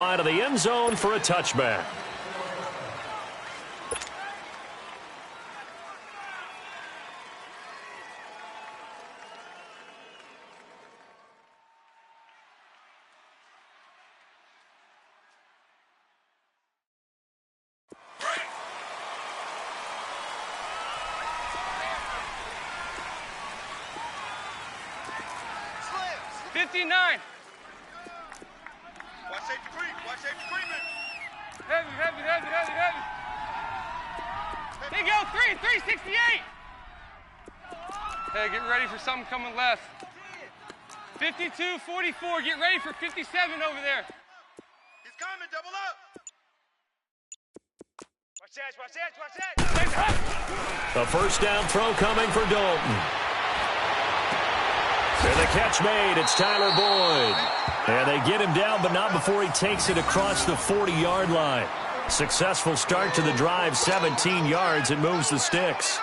Out of the end zone for a touchback. Hey, go, 368. Hey, get ready for something coming left. 52-44, get ready for 57 over there. He's coming, double up. Watch that. A first down throw coming for Dalton. And the catch made, it's Tyler Boyd. And they get him down, but not before he takes it across the 40-yard line. Successful start to the drive, 17 yards, and moves the sticks.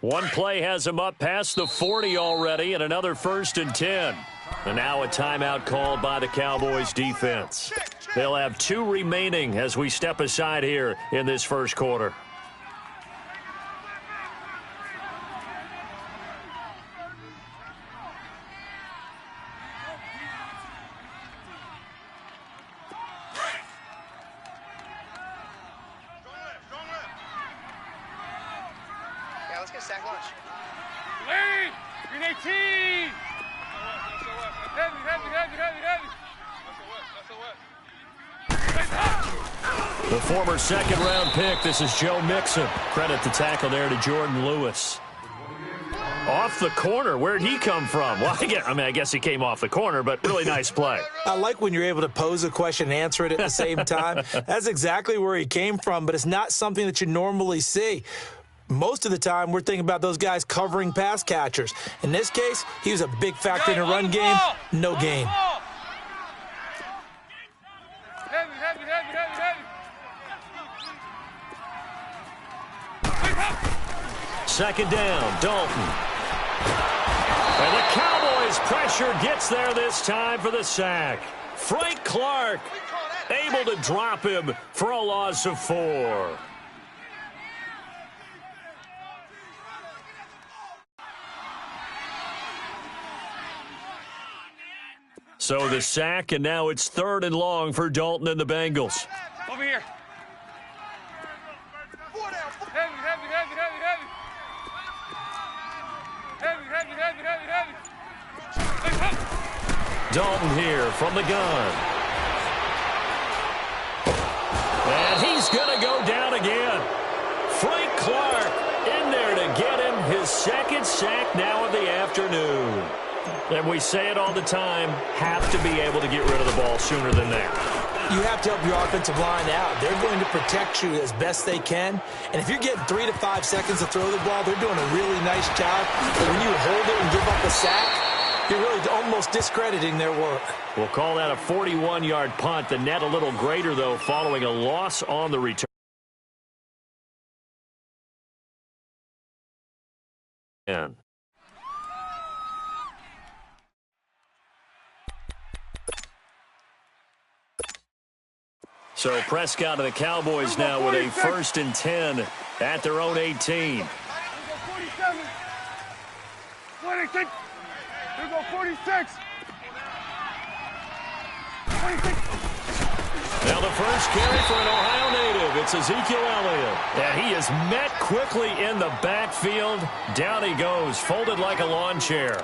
One play has him up past the 40 already, and another 1st and 10. And now a timeout called by the Cowboys defense. They'll have 2 remaining as we step aside here in this first quarter. Let's get a sack lunch. Lead! Green 18! Heavy. The former second-round pick, this is Joe Mixon. Credit the tackle there to Jordan Lewis. Off the corner, where'd he come from? Well, I guess he came off the corner, but really nice play. I like when you're able to pose a question and answer it at the same time. That's exactly where he came from, but it's not something that you normally see. Most of the time, we're thinking about those guys covering pass catchers. In this case, he was a big factor in the run game. No gain. Heavy. Second down, Dalton. And the Cowboys' pressure gets there this time for the sack. Frank Clark able to drop him for a loss of 4. So the sack, and now it's 3rd and long for Dalton and the Bengals. Over here. Heavy. Dalton here from the gun. And he's going to go down again. Frank Clark in there to get him his 2nd sack now of the afternoon. And we say it all the time, have to be able to get rid of the ball sooner than that. You have to help your offensive line out. They're going to protect you as best they can. And if you're getting 3 to 5 seconds to throw the ball, they're doing a really nice job. But when you hold it and give up a sack, you're really almost discrediting their work. We'll call that a 41-yard punt. The net a little greater, though, following a loss on the return. So Prescott and the Cowboys now with a 1st and 10 at their own 18. 47. 46. Here we go, 46. 46. Now the first carry for an Ohio native. It's Ezekiel Elliott. And he is met quickly in the backfield. Down he goes, folded like a lawn chair.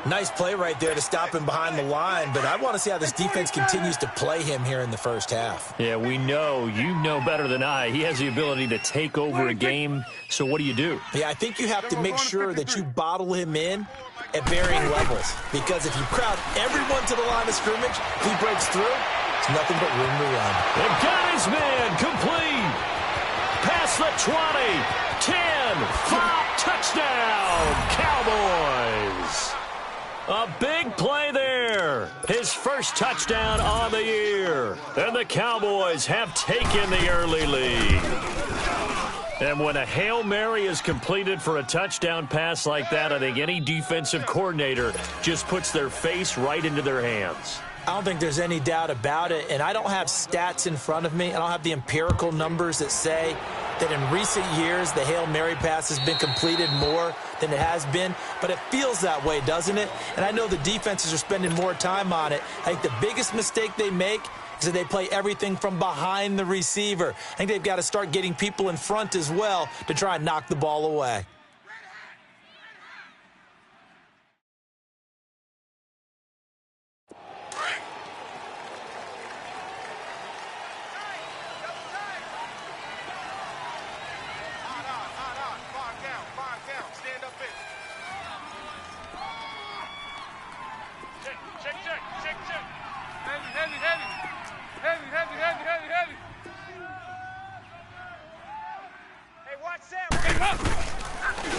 Nice play right there to stop him behind the line, but I want to see how this defense continues to play him here in the first half. Yeah, we know. You know better than I. He has the ability to take over a game, so what do you do? Yeah, I think you have to make sure that you bottle him in at varying levels, because if you crowd everyone to the line of scrimmage, if he breaks through, it's nothing but room to run. And got his man complete. Past the 20, 10, 5, touchdown, Cowboys. A big play there. His first touchdown on the year. And the Cowboys have taken the early lead. And when a Hail Mary is completed for a touchdown pass like that, I think any defensive coordinator just puts their face right into their hands. I don't think there's any doubt about it, and I don't have stats in front of me. I don't have the empirical numbers that say that in recent years the Hail Mary pass has been completed more than it has been, but it feels that way, doesn't it? And I know the defenses are spending more time on it. I think the biggest mistake they make is that they play everything from behind the receiver. I think they've got to start getting people in front as well to try and knock the ball away.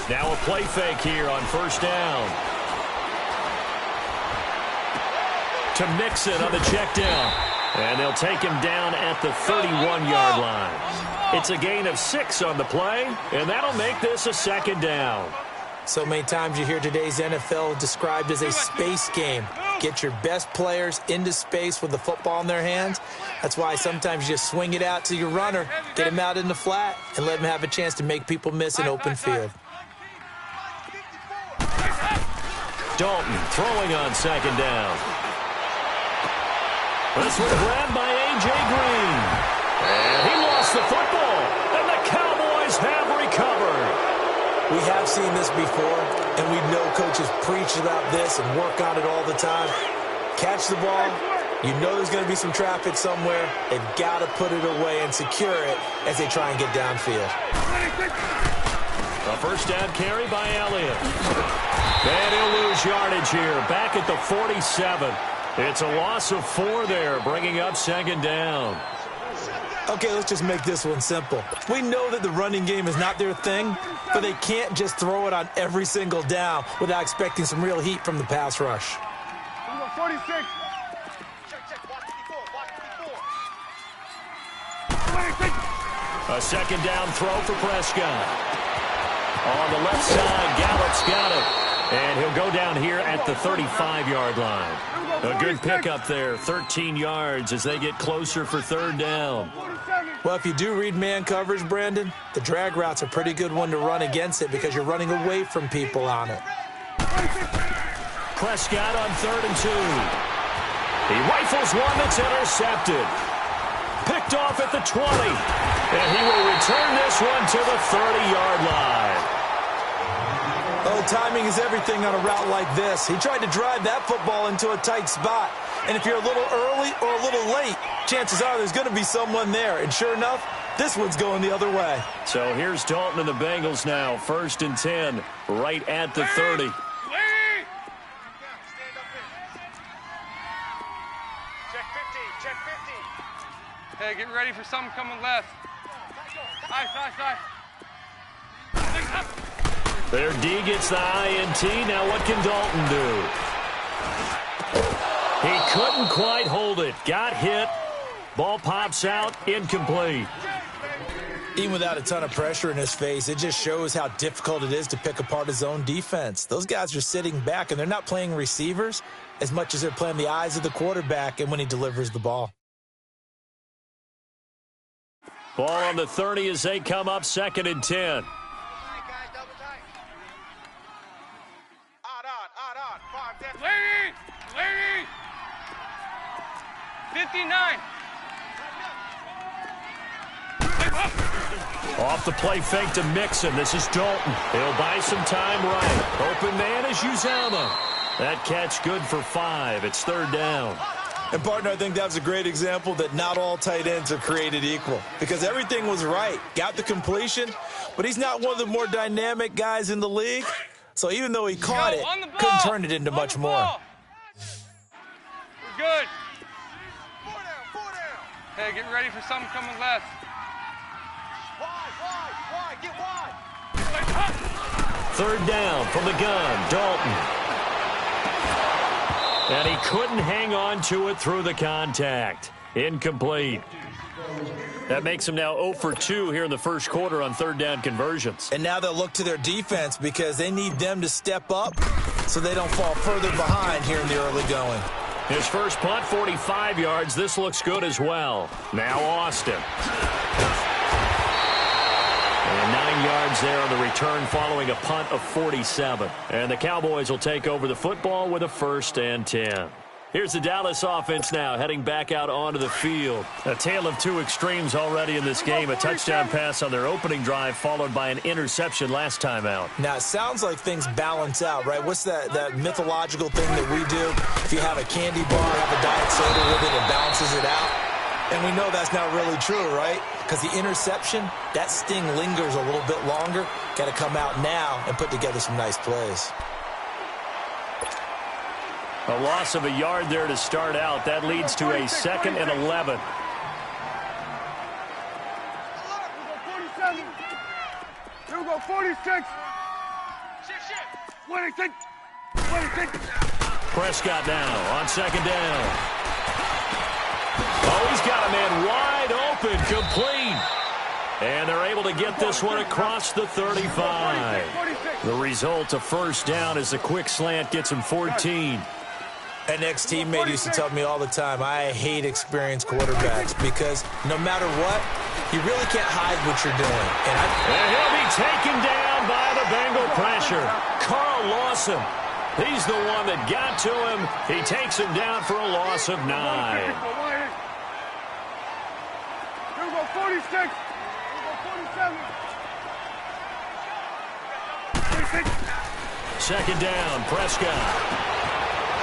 Now a play fake here on first down. To Mixon on the check down. And they'll take him down at the 31-yard line. It's a gain of 6 on the play, and that'll make this a second down. So many times you hear today's NFL described as a space game. Get your best players into space with the football in their hands. That's why sometimes you just swing it out to your runner, get him out in the flat, and let him have a chance to make people miss an open field. Dalton throwing on second down. This one grabbed by A.J. Green. And he lost the football, and the Cowboys have recovered. We have seen this before, and we know coaches preach about this and work on it all the time. Catch the ball. You know there's going to be some traffic somewhere. They've got to put it away and secure it as they try and get downfield. A first down carry by Elliott. And he'll lose yardage here, back at the 47. It's a loss of 4 there, bringing up second down. Okay, let's just make this one simple. We know that the running game is not their thing, but they can't just throw it on every single down without expecting some real heat from the pass rush. 46. A second down throw for Prescott. On the left side, Gallup's got it. And he'll go down here at the 35-yard line. A good pickup there, 13 yards as they get closer for third down. Well, if you do read man coverage, Brandon, the drag route's a pretty good one to run against it because you're running away from people on it. Prescott on 3rd and 2. He rifles one that's intercepted. Picked off at the 20. And he will return this one to the 30-yard line. Oh, timing is everything on a route like this. He tried to drive that football into a tight spot. And if you're a little early or a little late, chances are there's going to be someone there. And sure enough, this one's going the other way. So here's Dalton and the Bengals now. 1st and 10, right at the 30. Hey, get ready for something coming left. Side. Their D gets the INT. Now what can Dalton do? He couldn't quite hold it. Got hit. Ball pops out. Incomplete. Even without a ton of pressure in his face, it just shows how difficult it is to pick apart his own defense. Those guys are sitting back, and they're not playing receivers as much as they're playing the eyes of the quarterback and when he delivers the ball. Ball on the 30 as they come up 2nd and 10. Lady! 59. Off the play fake to Mixon. This is Dalton. He'll buy some time right. Open man is Uzama. That catch good for 5. It's 3rd down. And, partner, I think that was a great example that not all tight ends are created equal because everything was right. Got the completion, but he's not one of the more dynamic guys in the league. So even though he caught it, couldn't turn it into much more. We're good. 4 down. Hey, get ready for something coming left. Wide. Get wide. 3rd down from the gun. Dalton. And he couldn't hang on to it through the contact. Incomplete. That makes him now 0 for 2 here in the first quarter on third down conversions. And now they'll look to their defense because they need them to step up so they don't fall further behind here in the early going. His first punt, 45 yards. This looks good as well. Now Austin. And 9 yards there on the return following a punt of 47. And the Cowboys will take over the football with a 1st and 10. Here's the Dallas offense now heading back out onto the field. A tale of two extremes already in this game. A touchdown pass on their opening drive followed by an interception last time out. Now, it sounds like things balance out, right? What's that mythological thing that we do? If you have a candy bar, have a diet soda with it, it balances it out. And we know that's not really true, right? Because the interception, that sting lingers a little bit longer. Got to come out now and put together some nice plays. A loss of a yard there to start out. That leads to a 2nd and 11. 47. Here we go, 46. 26. 26. Prescott now on 2nd down. Oh, he's got a man wide open, complete. And they're able to get this one across the 35. The result, a 1st down as the quick slant gets him 14. An ex-teammate used to tell me all the time, I hate experienced quarterbacks because no matter what, you really can't hide what you're doing. And he'll be taken down by the Bengal pressure. Carl Lawson, he's the one that got to him. He takes him down for a loss of 9. Here we go, 46. Here we go, 47. 46. 2nd down, Prescott.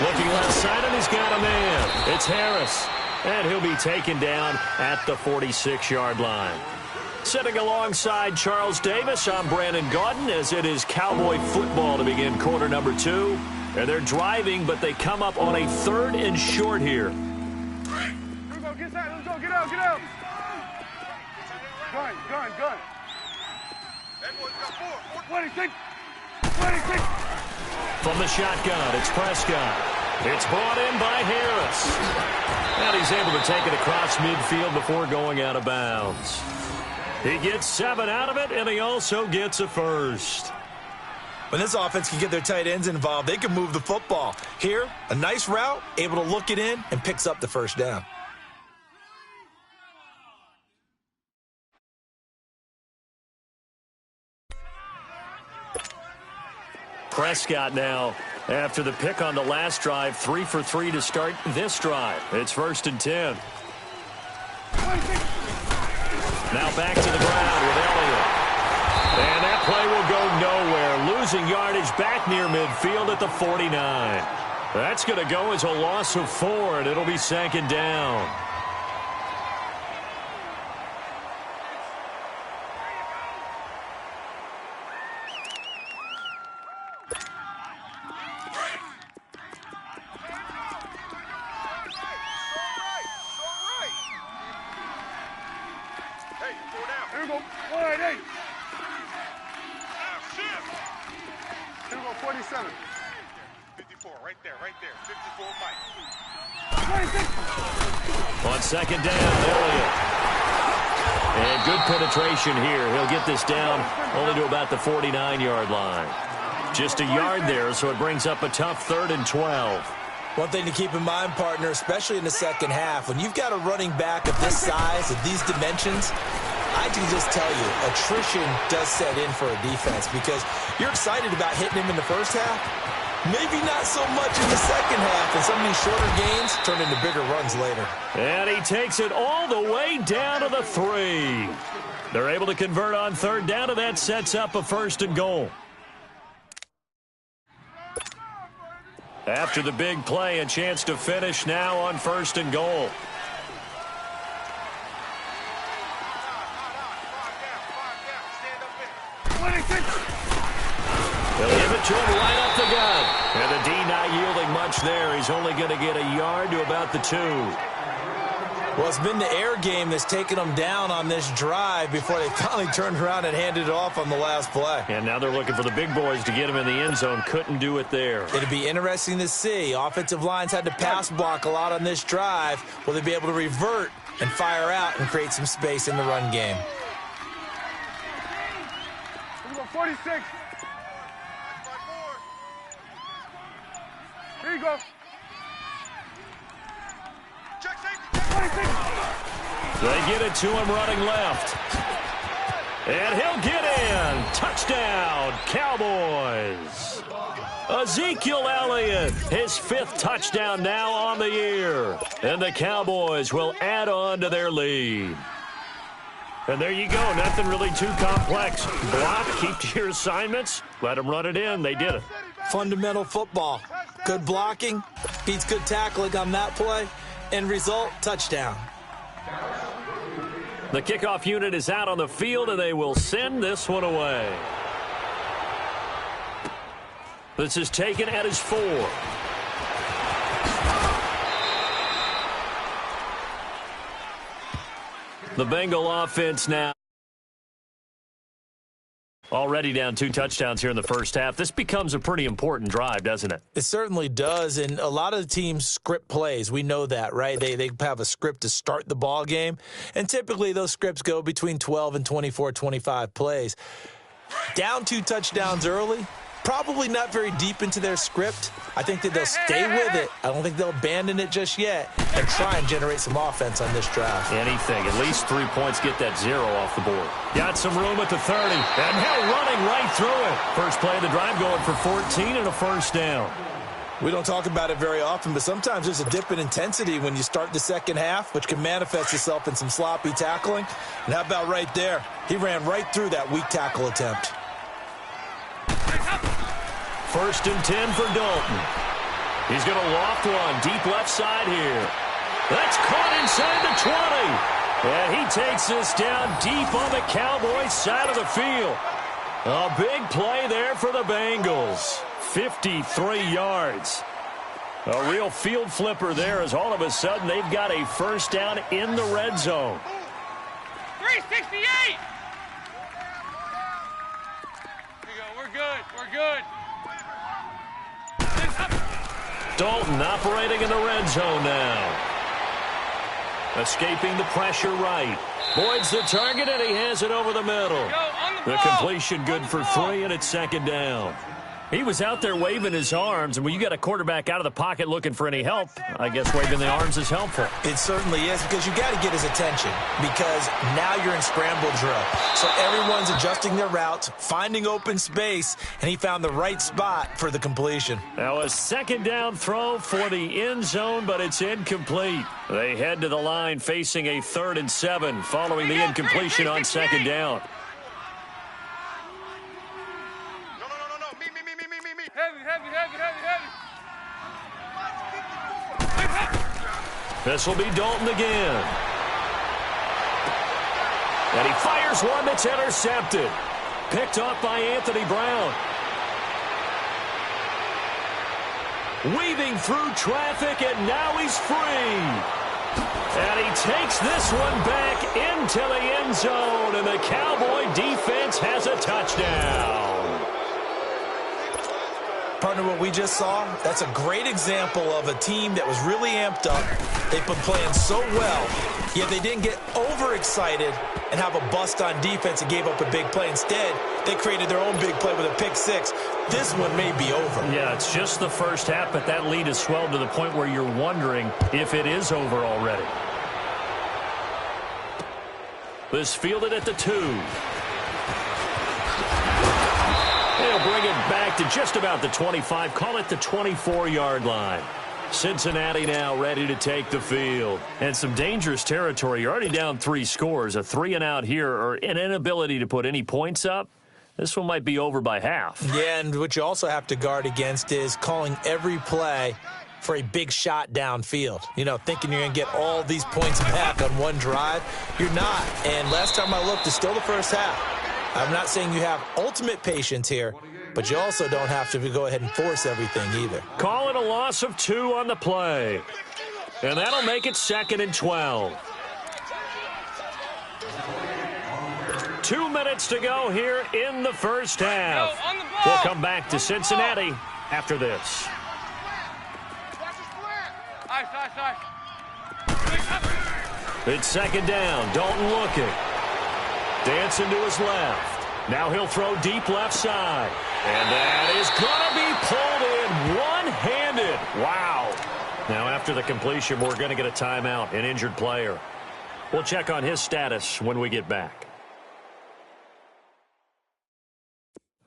Looking left side, and he's got a man. It's Harris. And he'll be taken down at the 46-yard line. Sitting alongside Charles Davis, I'm Brandon Gaudin as it is Cowboy football to begin quarter number 2. And they're driving, but they come up on a 3rd and short here. Here we go, get that. Let's go, get out, get out. Gun. Everyone's got 4. 26. 26. From the shotgun, it's Prescott. It's brought in by Harris. And he's able to take it across midfield before going out of bounds. He gets 7 out of it, and he also gets a 1st. When this offense can get their tight ends involved, they can move the football. Here, a nice route, able to look it in, and picks up the 1st down. Prescott now, after the pick on the last drive, 3 for 3 to start this drive. It's 1st and 10. Now back to the ground with Elliott. And that play will go nowhere. Losing yardage back near midfield at the 49. That's going to go as a loss of 4, and it'll be 2nd down. Here we go, 48. Here we go, 47. 54, right there. 54, Mike. 26. On 2nd down, Elliott. And good penetration here. He'll get this down only to about the 49-yard line. Just a yard there, so it brings up a tough 3rd and 12. One thing to keep in mind, partner, especially in the second half, when you've got a running back of this size, of these dimensions, I can just tell you, attrition does set in for a defense because you're excited about hitting him in the first half. Maybe not so much in the second half, and some of these shorter gains turn into bigger runs later. And he takes it all the way down to the 3. They're able to convert on 3rd down, and that sets up a 1st and goal. After the big play, a chance to finish now on 1st and goal. They'll give it to him right up the gut. And the D not yielding much there. He's only going to get a yard to about the 2. Well, it's been the air game that's taken them down on this drive before they finally turned around and handed it off on the last play. And now they're looking for the big boys to get him in the end zone. Couldn't do it there. It'd be interesting to see. Offensive lines had to pass block a lot on this drive. Will they be able to revert and fire out and create some space in the run game? Here we go, 46. Here you go. Check safety. 26. They get it to him running left. And he'll get in. Touchdown, Cowboys. Ezekiel Elliott, his 5th touchdown now on the year. And the Cowboys will add on to their lead. And there you go. Nothing really too complex. Block, keep to your assignments, let them run it in. They did it. Fundamental football. Good blocking, beats good tackling on that play. End result, touchdown. The kickoff unit is out on the field, and they will send this one away. This is taken at his 4. The Bengal offense now already down 2 touchdowns here in the first half. This becomes a pretty important drive, doesn't it? It certainly does, and a lot of the teams script plays. We know that, right? They have a script to start the ball game, and typically those scripts go between 12 and 24, 25 plays. Down 2 touchdowns early, probably not very deep into their script. I think that they'll stay with it. I don't think they'll abandon it just yet and try and generate some offense on this drive. Anything. At least 3 points, get that 0 off the board. Got some room at the 30, and now running right through it. First play of the drive going for 14 and a first down. We don't talk about it very often, but sometimes there's a dip in intensity when you start the second half, which can manifest itself in some sloppy tackling. And how about right there? He ran right through that weak tackle attempt. First and 10 for Dalton. He's going to loft one deep left side here. That's caught inside the 20. And he takes this down deep on the Cowboys side of the field. A big play there for the Bengals. 53 yards. A real field flipper there as all of a sudden they've got a first down in the red zone. 368. Here we go. We're good. We're good. Dalton operating in the red zone now. Escaping the pressure right. Boyd's the target, and he has it over the middle. The completion good for 3, and it's second down. He was out there waving his arms, and when you got a quarterback out of the pocket looking for any help, I guess waving the arms is helpful. It certainly is, because you got to get his attention, because now you're in scramble drill. So everyone's adjusting their routes, finding open space, and he found the right spot for the completion. Now a second down throw for the end zone, but it's incomplete. They head to the line facing a 3rd and 7 following the incompletion on second down. This will be Dalton again. And he fires one that's intercepted. Picked off by Anthony Brown. Weaving through traffic, and now he's free. And he takes this one back into the end zone, and the Cowboy defense has a touchdown. Partner, what we just saw, that's a great example of a team that was really amped up. They've been playing so well, yet they didn't get overexcited and have a bust on defense and gave up a big play. Instead, they created their own big play with a pick 6. This one may be over. Yeah, it's just the first half, but that lead has swelled to the point where you're wondering if it is over already. This fielded at the 2. They'll bring it back to just about the 25, call it the 24-yard line. Cincinnati now ready to take the field. And some dangerous territory. You're already down 3 scores. A 3-and-out here, or an inability to put any points up. This one might be over by half. Yeah, and what you also have to guard against is calling every play for a big shot downfield. You know, thinking you're going to get all these points back on one drive. You're not. And last time I looked, it's still the first half. I'm not saying you have ultimate patience here, but you also don't have to go ahead and force everything either. Call it a loss of 2 on the play. And that'll make it 2nd and 12. 2 minutes to go here in the first half. Go, on the ball. We'll come back to Cincinnati after this. Ice. It's 2nd down. Dalton looking. Dancing to his left. Now he'll throw deep left side. And that is going to be pulled in one-handed. Wow. Now after the completion, we're going to get a timeout, an injured player. We'll check on his status when we get back.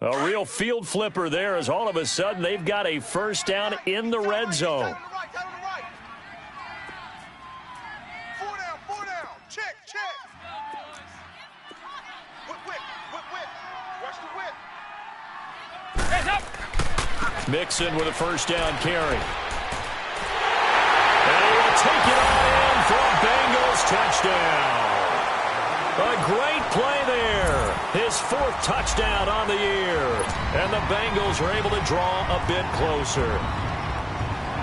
A real field flipper there as all of a sudden they've got a first down in the red zone. Four down. Check. Whip. Watch the whip. Hands up. Mixon with a first down carry. And he will take it on in for a Bengals touchdown. A great play there. His 4th touchdown on the year. And the Bengals are able to draw a bit closer.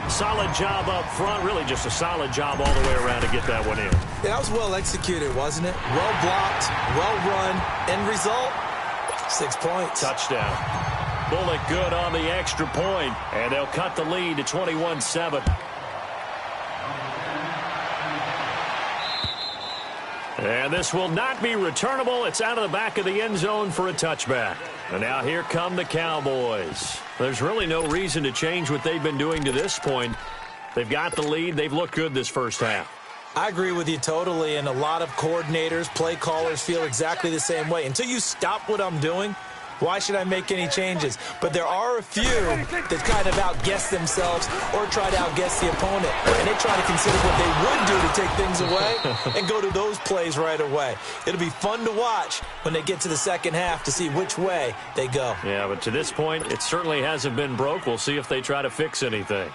Solid job up front. Really just a solid job all the way around to get that one in. Yeah, that was well executed, wasn't it? Well blocked, well run. End result, 6 points. Touchdown. Bullock good on the extra point. And they'll cut the lead to 21-7. And this will not be returnable. It's out of the back of the end zone for a touchback. And now here come the Cowboys. There's really no reason to change what they've been doing to this point. They've got the lead. They've looked good this first half. I agree with you totally, and a lot of coordinators, play callers feel exactly the same way. Until you stop what I'm doing, why should I make any changes? But there are a few that kind of outguess themselves or try to outguess the opponent. And they try to consider what they would do to take things away and go to those plays right away. It'll be fun to watch when they get to the second half to see which way they go. Yeah, but to this point, it certainly hasn't been broke. We'll see if they try to fix anything.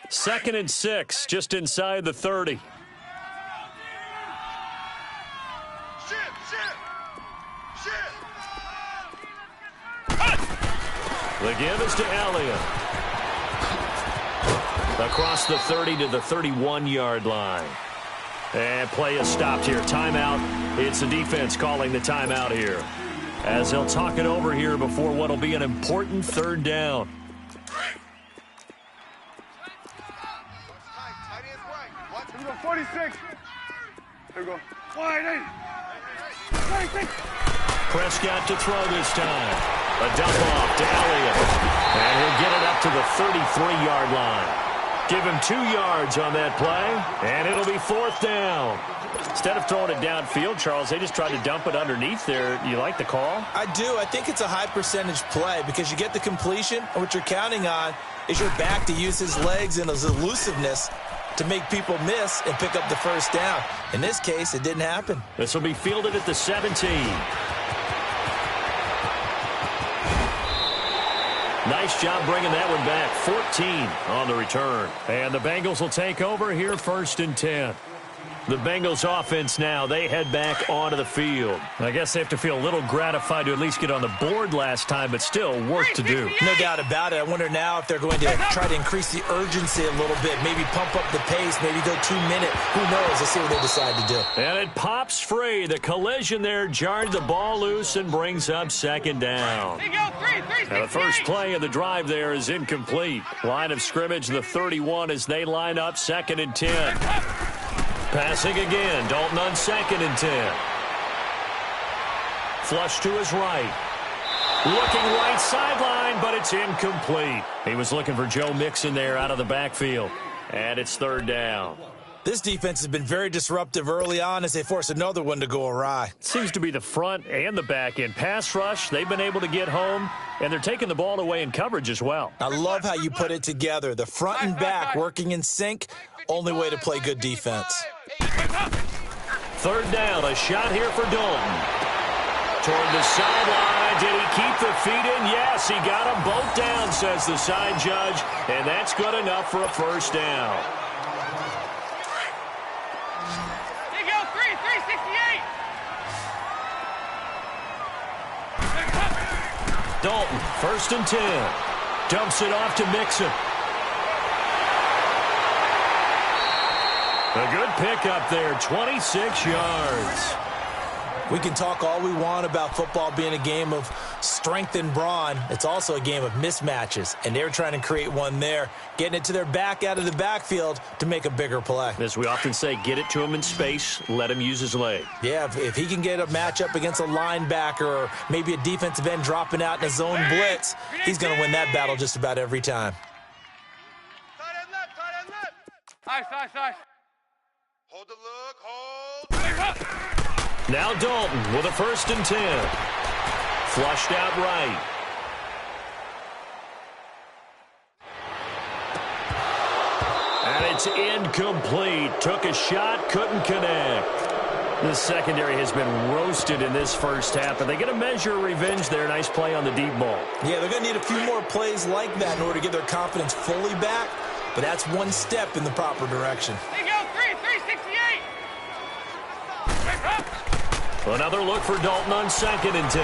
Second and 6, just inside the 30. The give is to Elliott. Across the 30 to the 31-yard line. And play is stopped here. Timeout. It's the defense calling the timeout here. As they'll talk it over here before what will be an important 3rd down. Here we go, 46. Here we go. Wide 8. Prescott to throw this time. A dump off to Elliott. And he'll get it up to the 33-yard line. Give him 2 yards on that play, and it'll be 4th down. Instead of throwing it downfield, Charles, they just tried to dump it underneath there. You like the call? I do. I think it's a high percentage play because you get the completion, and what you're counting on is your back to use his legs and his elusiveness to make people miss and pick up the first down. In this case, it didn't happen. This will be fielded at the 17. Nice job bringing that one back. 14 on the return. And the Bengals will take over here 1st and 10. The Bengals offense now, they head back onto the field. I guess they have to feel a little gratified to at least get on the board last time, but still work to do. No doubt about it. I wonder now if they're going to try to increase the urgency a little bit, maybe pump up the pace, maybe go 2 minute. Who knows? Let's see what they decide to do. And it pops free. The collision there jarred the ball loose and brings up 2nd down. Now the first play of the drive there is incomplete. Line of scrimmage, the 31 as they line up 2nd and 10. Passing again, Dalton on 2nd and 10. Flush to his right. Looking right sideline, but it's incomplete. He was looking for Joe Mixon there out of the backfield. And it's 3rd down. This defense has been very disruptive early on as they force another one to go awry. Seems to be the front and the back end. Pass rush, they've been able to get home, and they're taking the ball away in coverage as well. I love how you put it together. The front and back working in sync, only way to play good defense. 3rd down, a shot here for Dalton. Toward the sideline, did he keep the feet in? Yes, he got them both down, says the side judge, and that's good enough for a 1st down. There you go, 368. Dalton, 1st and 10. Dumps it off to Mixon. A good pickup there, 26 yards. We can talk all we want about football being a game of strength and brawn. It's also a game of mismatches, and they're trying to create one there, getting it to their back out of the backfield to make a bigger play. As we often say, get it to him in space, let him use his leg. Yeah, if he can get a matchup against a linebacker or maybe a defensive end dropping out in a zone blitz, he's going to win that battle just about every time. Tight end left, tight end left. Ice. Hold the look, hold. Now Dalton with a 1st and 10. Flushed out right. And it's incomplete. Took a shot, couldn't connect. The secondary has been roasted in this first half, but they get a measure of revenge there. Nice play on the deep ball. Yeah, they're going to need a few more plays like that in order to get their confidence fully back, but that's one step in the proper direction. There you go, 368. Another look for Dalton on 2nd and 10.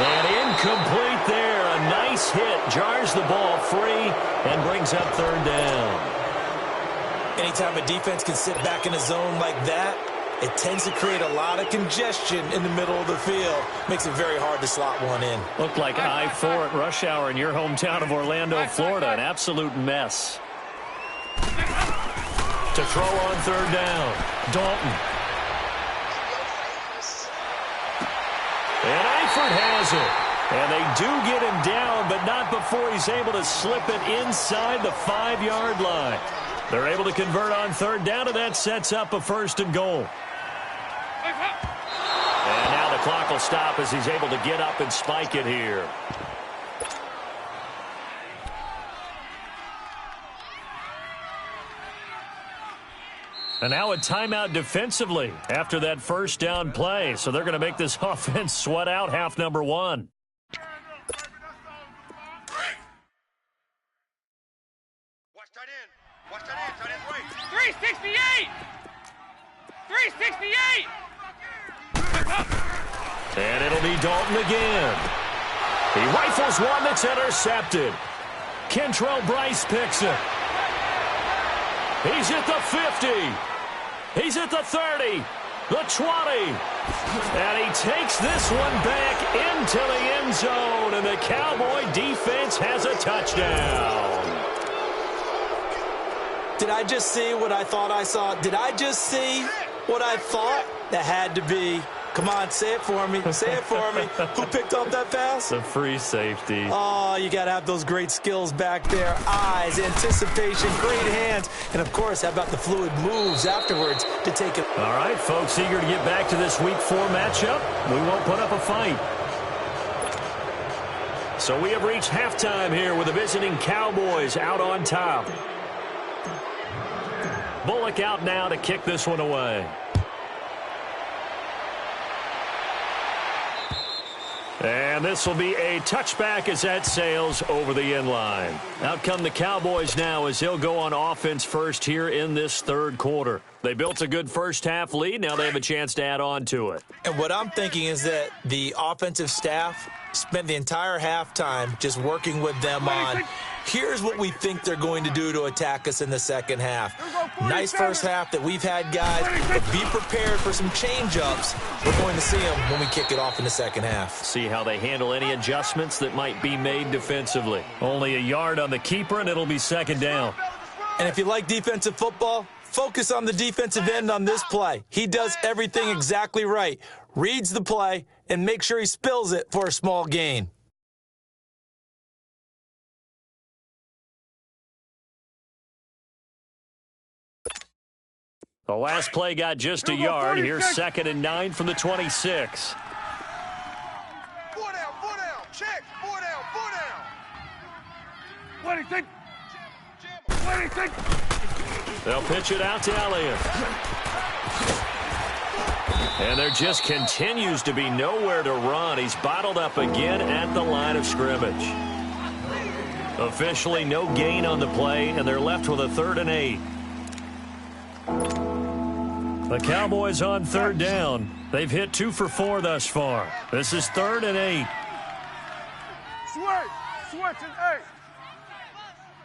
And incomplete there. A nice hit. Jars the ball free and brings up 3rd down. Anytime a defense can sit back in a zone like that, it tends to create a lot of congestion in the middle of the field. Makes it very hard to slot one in. Looked like I-4 at rush hour in your hometown of Orlando, Florida. An absolute mess. To throw on 3rd down. Dalton. And Eifert has it. And they do get him down, but not before he's able to slip it inside the 5-yard line. They're able to convert on 3rd down, and that sets up a 1st and goal. And now the clock will stop as he's able to get up and spike it here. And now a timeout defensively after that 1st down play. So they're going to make this offense sweat out half number 1. Watch tight end. Watch tight end. Tight end's right. 368. 368. And it'll be Dalton again. He rifles one that's intercepted. Kentrell Bryce picks it. He's at the 50. He's at the 30. The 20. And he takes this one back into the end zone. And the Cowboy defense has a touchdown. Did I just see what I thought I saw? Did I just see what I thought? That had to be. Come on, say it for me. Say it for me. Who picked up that pass? The free safety. Oh, you got to have those great skills back there. Eyes, anticipation, great hands. And, of course, how about the fluid moves afterwards to take it? All right, folks, eager to get back to this Week 4 matchup. We won't put up a fight. So we have reached halftime here with the visiting Cowboys out on top. Bullock out now to kick this one away. And this will be a touchback as that sails over the end line. Out come the Cowboys now as they'll go on offense first here in this 3rd quarter. They built a good first half lead. Now they have a chance to add on to it. And what I'm thinking is that the offensive staff spent the entire halftime just working with them on, here's what we think they're going to do to attack us in the second half. Nice first half that we've had, guys, but be prepared for some change-ups. We're going to see them when we kick it off in the second half. See how they handle any adjustments that might be made defensively. Only a yard on the keeper, and it'll be 2nd down. And if you like defensive football, focus on the defensive end on this play. He does everything exactly right. Reads the play and make sure he spills it for a small gain. The last play got just a yard. Here's 2nd and 9 from the 26. 4 down, 4 down. Check. 4 down, 4 down. What do you think? What do you think? They'll pitch it out to Elliott. And there just continues to be nowhere to run. He's bottled up again at the line of scrimmage. Officially no gain on the play, and they're left with a 3rd and 8. The Cowboys on 3rd down. They've hit 2 for 4 thus far. This is 3rd and 8. Switch and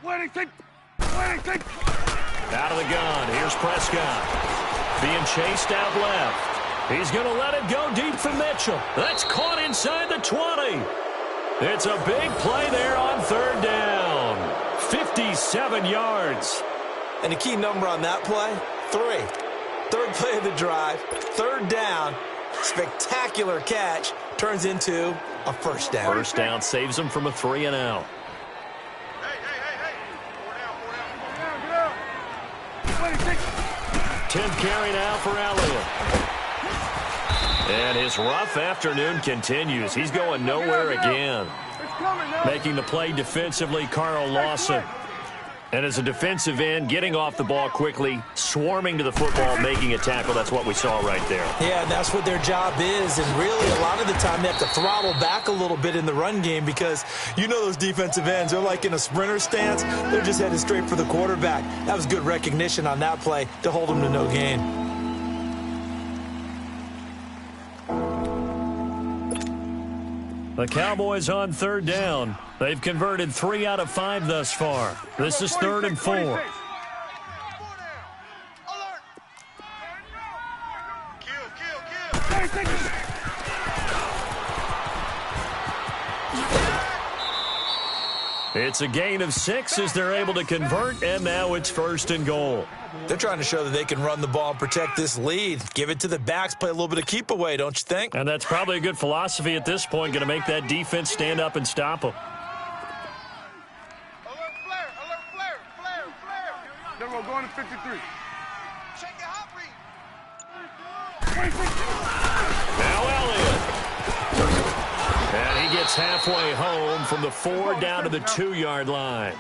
8. Waiting, take. Out of the gun. Here's Prescott. Being chased out left. He's going to let it go deep for Mitchell. That's caught inside the 20. It's a big play there on 3rd down. 57 yards. And the key number on that play, 3. 3rd play of the drive, 3rd down, spectacular catch, turns into a 1st down. 1st down saves them from a 3 and out. Hey. 4 down. Waiting, take. 10 carry now for Elliott. And his rough afternoon continues. He's going nowhere again. It's coming now. Making the play defensively, Carl Lawson. And as a defensive end, getting off the ball quickly, swarming to the football, making a tackle. That's what we saw right there. Yeah, and that's what their job is. And really, a lot of the time, they have to throttle back a little bit in the run game because you know those defensive ends, they're like in a sprinter stance. They're just headed straight for the quarterback. That was good recognition on that play to hold them to no gain. The Cowboys on 3rd down. They've converted 3 out of 5 thus far. This is 3rd and 4. 4 down. Alert. Kill. It's a gain of 6 as they're able to convert, and now it's 1st and goal. They're trying to show that they can run the ball and protect this lead. Give it to the backs, play a little bit of keep away, don't you think? And that's probably a good philosophy at this point, going to make that defense stand up and stop them. Alert flare. Then we're going to 53. Check your hot read. Now Elliott. And he gets halfway home from the 4 down to the 2-yard line.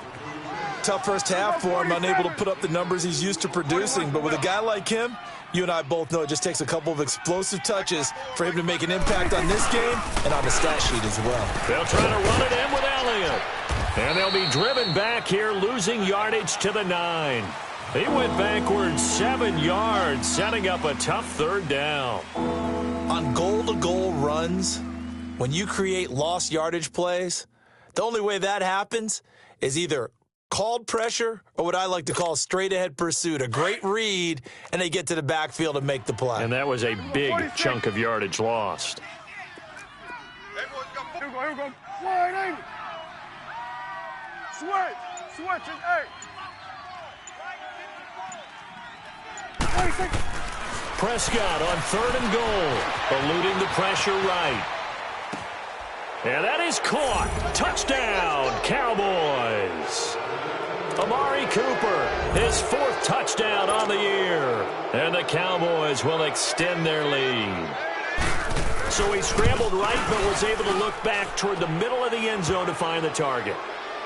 Tough first half for him, unable to put up the numbers he's used to producing. But with a guy like him, you and I both know it just takes a couple of explosive touches for him to make an impact on this game and on the stat sheet as well. They'll try to run it in with Elliott. And they'll be driven back here, losing yardage to the 9. He went backwards 7 yards, setting up a tough 3rd down. On goal-to-goal runs, when you create lost yardage plays, the only way that happens is either called pressure or what I like to call straight-ahead pursuit, a great read, and they get to the backfield and make the play. And that was a big chunk of yardage lost. Hey, boys, got 4. Here we go. Wide angle. Switch and 8. Prescott on 3rd and goal, eluding the pressure right. And that is caught. Touchdown, Cowboys. Amari Cooper, his 4th touchdown on the year. And the Cowboys will extend their lead. So he scrambled right, but was able to look back toward the middle of the end zone to find the target.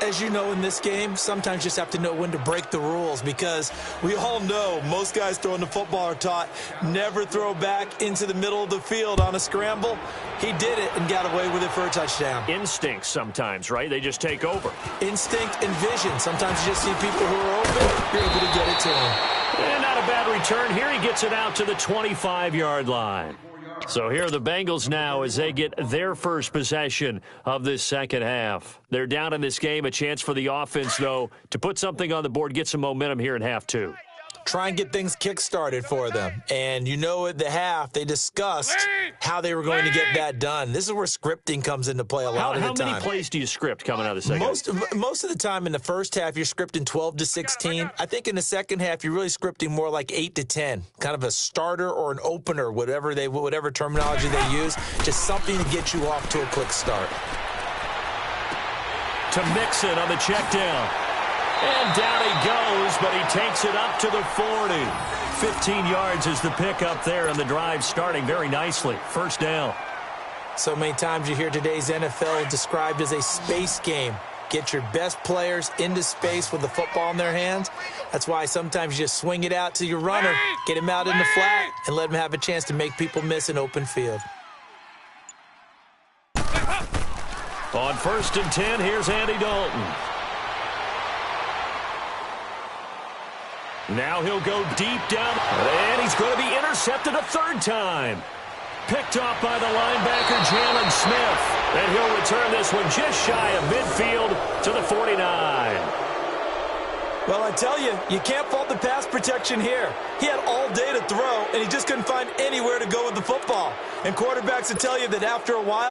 As you know in this game, sometimes you just have to know when to break the rules because we all know most guys throwing the football are taught never throw back into the middle of the field on a scramble. He did it and got away with it for a touchdown. Instinct sometimes, right? They just take over. Instinct and vision. Sometimes you just see people who are open, you're able to get it to them. And not a bad return. Here he gets it out to the 25-yard line. So here are the Bengals now as they get their first possession of this second half. They're down in this game. A chance for the offense, though, to put something on the board, get some momentum here in half 2. Try and get things kick-started for them. And you know at the half, they discussed how they were going to get that done. This is where scripting comes into play a lot of the time. How many plays do you script coming out of the second half? Most of the time in the first half, you're scripting 12 to 16. I think in the second half, you're really scripting more like 8 to 10, kind of a starter or an opener, whatever terminology they use, just something to get you off to a quick start. To Mixon on the check down. And down he goes, but he takes it up to the 40. 15 yards is the pickup there, and the drive starting very nicely. First down. So many times you hear today's NFL described as a space game. Get your best players into space with the football in their hands. That's why sometimes you just swing it out to your runner, get him out in the flat, and let him have a chance to make people miss an open field. On 1st and 10, here's Andy Dalton. Now he'll go deep down, and he's going to be intercepted a 3rd time. Picked off by the linebacker, Jalen Smith. And he'll return this one just shy of midfield to the 49. Well, I tell you, you can't fault the pass protection here. He had all day to throw, and he just couldn't find anywhere to go with the football. And quarterbacks will tell you that after a while,